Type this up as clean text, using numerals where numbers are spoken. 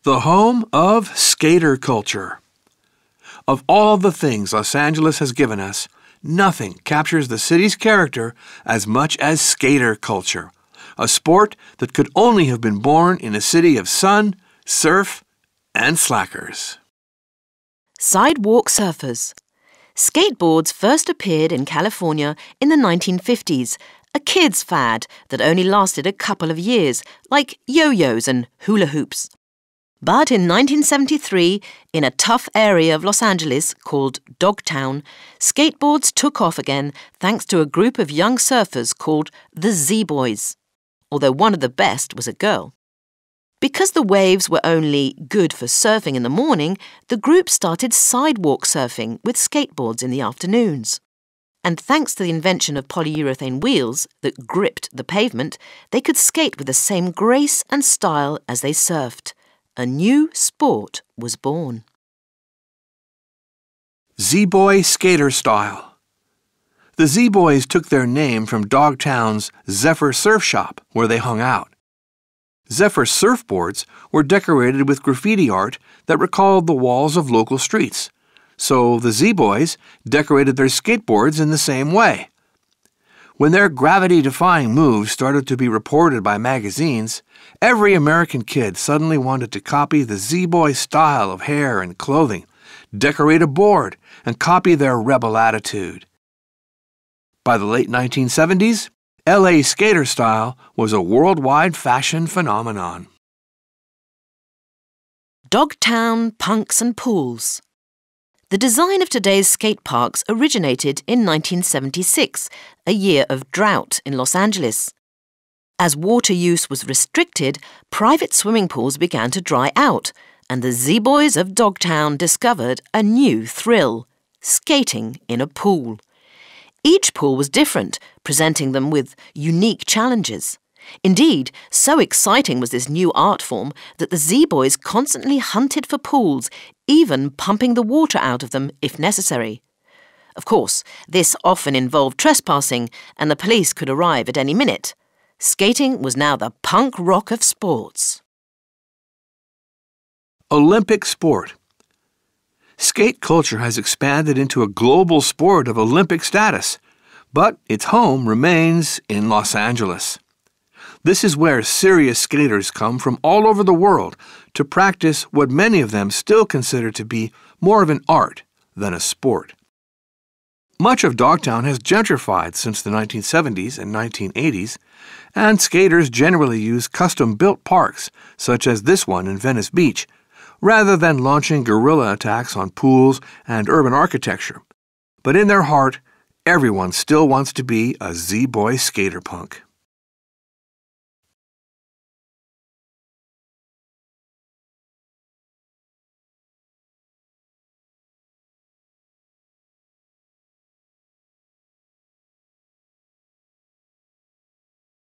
The home of skater culture. Of all the things Los Angeles has given us, nothing captures the city's character as much as skater culture, a sport that could only have been born in a city of sun, surf, and slackers. Sidewalk surfers. Skateboards first appeared in California in the 1950s, a kid's fad that only lasted a couple of years, like yo-yos and hula hoops. But in 1973, in a tough area of Los Angeles called Dogtown, skateboards took off again thanks to a group of young surfers called the Z-Boys, although one of the best was a girl. Because the waves were only good for surfing in the morning, the group started sidewalk surfing with skateboards in the afternoons. And thanks to the invention of polyurethane wheels that gripped the pavement, they could skate with the same grace and style as they surfed. A new sport was born. Z-Boy skater style. The Z-Boys took their name from Dogtown's Zephyr Surf Shop, where they hung out. Zephyr surfboards were decorated with graffiti art that recalled the walls of local streets, so the Z-Boys decorated their skateboards in the same way. When their gravity-defying moves started to be reported by magazines, every American kid suddenly wanted to copy the Z-Boy style of hair and clothing, decorate a board, and copy their rebel attitude. By the late 1970s, LA skater style was a worldwide fashion phenomenon. Dogtown punks and pools. The design of today's skate parks originated in 1976, a year of drought in Los Angeles. As water use was restricted, private swimming pools began to dry out, and the Z-Boys of Dogtown discovered a new thrill: skating in a pool. Each pool was different, presenting them with unique challenges. Indeed, so exciting was this new art form that the Z-Boys constantly hunted for pools, even pumping the water out of them if necessary. Of course, this often involved trespassing, and the police could arrive at any minute. Skating was now the punk rock of sports. Olympic sport. Skate culture has expanded into a global sport of Olympic status, but its home remains in Los Angeles. This is where serious skaters come from all over the world to practice what many of them still consider to be more of an art than a sport. Much of Dogtown has gentrified since the 1970s and 1980s, and skaters generally use custom-built parks, such as this one in Venice Beach, rather than launching guerrilla attacks on pools and urban architecture. But in their heart, everyone still wants to be a Z-Boy skater punk.